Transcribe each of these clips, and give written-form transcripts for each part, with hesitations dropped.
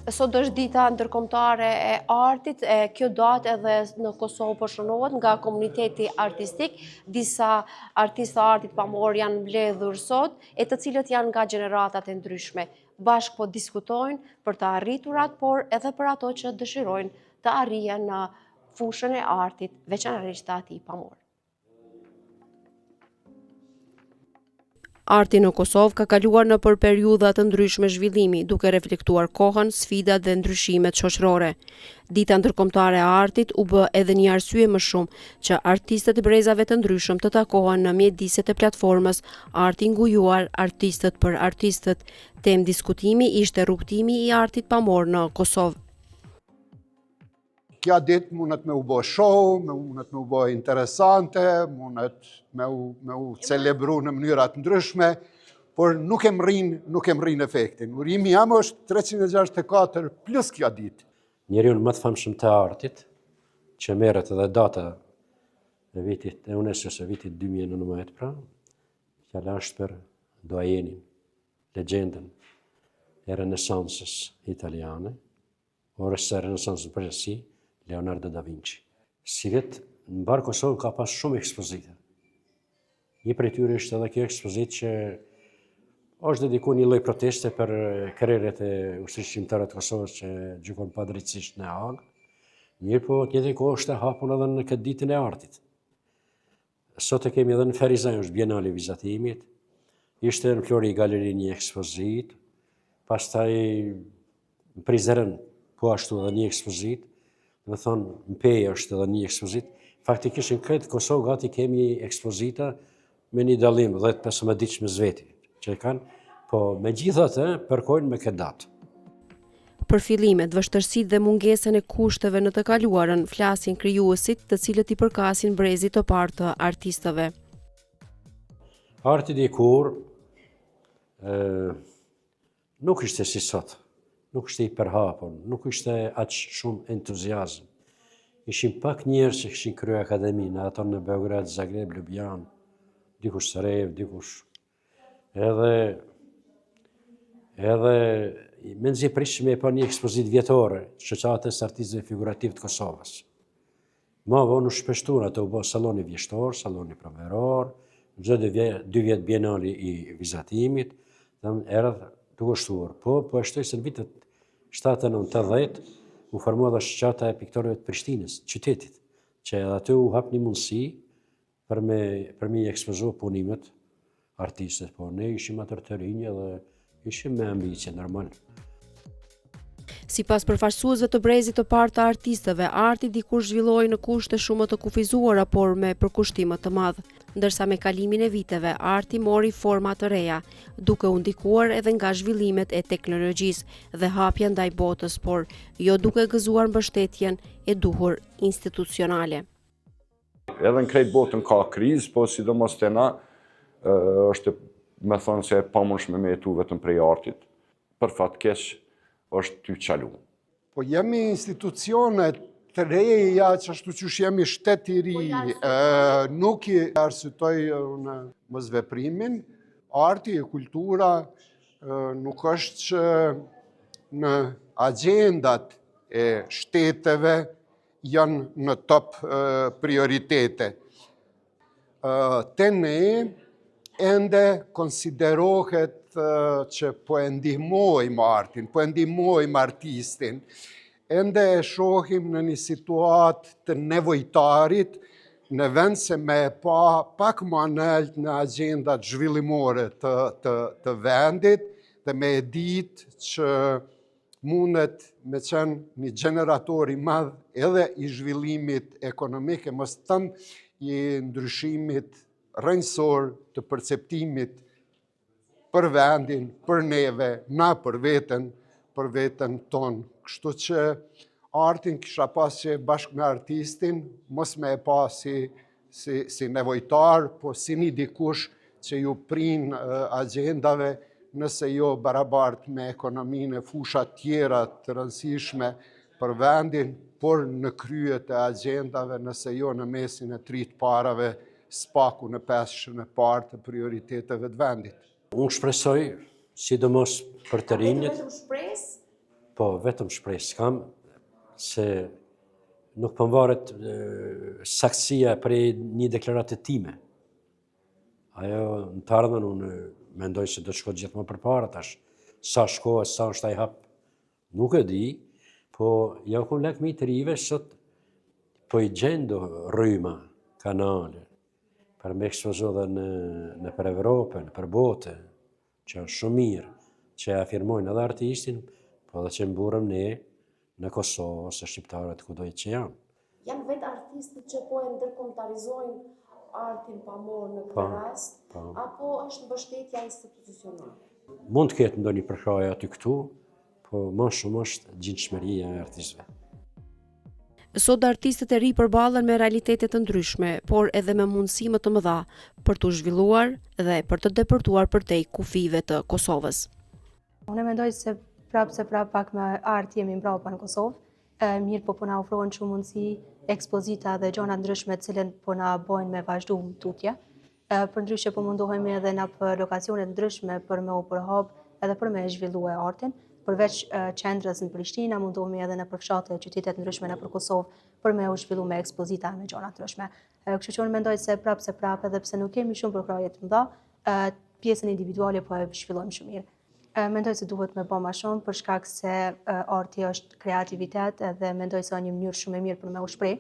Sot është dita ndërkombëtare e artit, kjo datë edhe në Kosovë po shënohet nga komuniteti artistik, disa artistë artit pamor janë mbledhur sot, e të cilët janë nga gjeneratat e ndryshme. Bashkë po diskutojnë për të arriturat, por edhe për ato që dëshirojnë të arrijen në fushën e artit, veçanërisht ati pamor. Arti në Kosovë ka kaluar në për periudha të ndryshme zhvillimi, duke reflektuar kohën, sfidat dhe ndryshimet shoqërore. Dita ndërkombëtare e artit u bë edhe një arsye më shumë që artistët e brezave të ndryshëm të takohen në mjediset e platformës Arti Ngujuar, artistët për artistët. Temë diskutimi ishte rrugtimi i artit pamor në Kosovë. Kja ditë mundet me u bo show, mundet me u bo interesante, mundet me u celebru në mënyrat ndryshme, por nuk e mrin efektin. Urimi jam është 364 plus kja ditë. Njeriu më të famshëm të artit, që merret edhe data e vitit e UNESCO-s e vitit 2019, pra, fjala është për doajenin, legjendën e Renesansës italiane, orës së Renesansës përgjithësi, Leonardo da Vinci. Si vetë, në barë Kosovë ka pas shumë ekspozita. Një prej tyre është edhe kjo ekspozitë që është dediku një lloj proteste për kërreret e ushtrisë shqiptare të Kosovës që gjykon padrejtësisht në Hagë. Mirë po, të njëjtën kohë është e hapur edhe në këtë ditën e artit. Sot e kemi edhe në Ferizaj, është Bienale Vizatimit, ishte në Flori Galeri një ekspozitë, pastaj në Prizren po ashtu edhe një ekspozitë, me thonë, në Peja është edhe një ekspozitë. Faktikisht në këtë Kosovë gati kemi ekspozita me një dallim 10-15 ditë me zveti, që kanë, po me gjithatë përkojnë me këtë datë. Për fillimet, vështërsitë dhe mungesën e kushteve në të kaluarën, flasin krijuesit, të cilët i përkasin brezit të parë të artistëve. Arti dikur nuk ishte si sot. Nuk ishte i përhapur, nuk ishte aq shumë entuziazëm. Ishin pak njerëz që kishin kryer akademinë, ato në Beograd, Zagreb, Ljubljanë, dikush Sarajevo, dikush. Edhe mendzi prishim e pa një ekspozitë vjetore, shoqatës artistëve figurativ të Kosovës. Ma vonë u shpeshtuan ato u bë salloni vjeshtor, salloni provëror, çdo 2 vjet bienali i vizatimit, erdhë duke shtuar. Po shtoj se në vitet 70-80 u formua dhe shoqata e piktorëve të Prishtinës, qytetit, që edhe aty u hap një mundësi për me ekspozu punimet artistët, po ne ishim atër të rinj dhe ishim me ambicie normal. Sipas përfaqësuesve të brezit të parë të artistëve, arti dikur zhvillohej në kushte shumë të kufizuara, por me përkushtim të madh. Ndërsa me kalimin e viteve, arti mori forma të reja, duke u ndikuar edhe nga zhvillimet e teknologjisë dhe hapja ndaj botës, por jo duke gëzuar mbështetjen e duhur institucionale. Edhe në krejt botën ka krizë, po sidomos te na është me thonë se e pamundshme me jetu vetëm prej artit. Për fat keq është ty qalu. Po jemi institucionet të reja që ashtu që jemi shtet i ri, nuk i arsytoj në mosveprimin, arti e kultura nuk është që në agendat e shteteve janë në top prioritete. Te ne ende konsiderohet që po e ndihmojmë artin, po e ndihmojmë artistin, ende e shohim në një situatë të nevojtarit, në vend se me pa pak më nalt në agendat zhvillimore të vendit, dhe me e ditë që mundet me qenë një generator i madh edhe i zhvillimit ekonomik, e mos thënë i ndryshimit rrënjësor të perceptimit për vendin, për neve, na për veten tonë. Kështu që artin kisha pas që bashkë me artistin, mos me e pa si nevojtar, po si një dikush që ju prin agendave, nëse jo barabart me ekonominë e fushat tjera të rëndësishme për vendin, por në kryet e agendave, nëse jo në mesin e 3 parave, spaku në 5 parë të prioriteteve të vendit. Unë shpresoj, sidomos për të rinjët, Po, vetëm shpresë kam se nuk përmvaret saktësia prej një deklarate time. Ajo në të ardhmen unë mendoj se do të shko gjithë më përpara tash. Sa shkohet, sa është ai hap, nuk e di, po ja ku lakmi të rive sot po i gjendo rryma, kanale, për me ekspozo dhe në për Evropë, në për bote, që është shumë mirë, që afirmojnë edhe artistin, po dhe që mburëm ne në Kosovë ose shqiptarët ku dojtë që janë. Janë vetë artistët që po e ndërkombëtarizojnë artin pamor në këtë rast, apo është mbështetja institucionale? Mund të ketë ndonjë përkraje aty këtu, po më shumë është gjinshmëria e artistëve. Sot artistët e ri përballen me realitetet të ndryshme, por edhe me mundësi më të mëdha për të zhvilluar dhe për të depërtuar përtej kufive të Kosovës. Unë mendoj se prapë pak me art jemi mbrapa në Kosovë, mirë po na ofrohen shumë mundësi, ekspozita dhe gjona ndryshme të cilën po na bojnë me vazhdu tutje. Për ndryshe po mundohemi edhe na për lokacione ndryshme për me u përhap edhe për me zhvilluar artin. Përveç qendrës në Prishtinë, mundohemi edhe në përfshate e qytetet ndryshme në për Kosovë për me u zhvillu me ekspozita me gjona ndryshme. Kështu që unë mendoj se prapë edhe pse nuk kemi shumë përkraje të mëdha, pjesën individuale po e zhvillojmë shumë mirë. Mendoj se duhet me bë më shumë për shkak se arti është kreativitet edhe mendoj se është një mënyrë shumë e mirë për me u shpreh.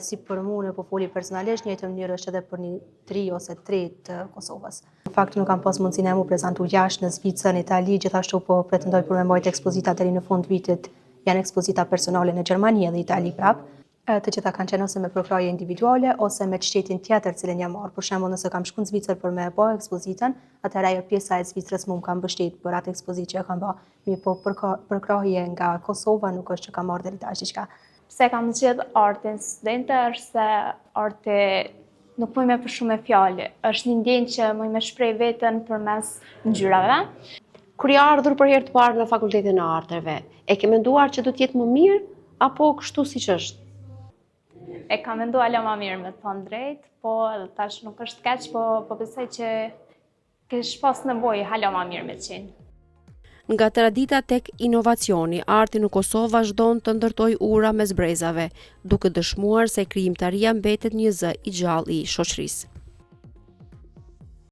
Si për mua në po foli personalisht, njëjtë mënyrë është edhe për një 3 ose 3 të Kosovës. Në fakt nuk kam pas mundësinë e mu prezantu jashtë në Zvicër, në Itali, gjithashtu po pretendoj për me mbajt ekspozita deri në fund vitit, janë ekspozita personale në Gjermani edhe Itali prap. Të gjitha kanë qenë ose me përkraje individuale ose me shtetin tjetër cilën jam marrë. Për shembull, nëse kam shkuar në Zvicër për me bë ekspozitën, atëherë ajo pjesa e Zvicrës më ka mbështet për atë ekspozitë që e kam bë. Mirë, po përkraje nga Kosova nuk është që kam marrë deri tash diçka. Pse kam zgjedhur artin studente është se arti nuk mund me për shumë me fjalë. Është një ndjenjë që mund me shpreh veten përmes ngjyrave. Kur je ardhur për herë të parë në Fakultetin e Arteve, e ke menduar që do të jetë më mirë apo kështu siç është? E kam menduar alo më mirë me të thënë drejt, po edhe tash nuk është keq, po besoj që kesh pas nevojë alo më mirë me të qenë. Nga tradita tek inovacioni, arti në Kosovë vazhdon të ndërtoj ura mes brezave, duke dëshmuar se krijimtaria mbetet një zë i gjallë i shoqërisë.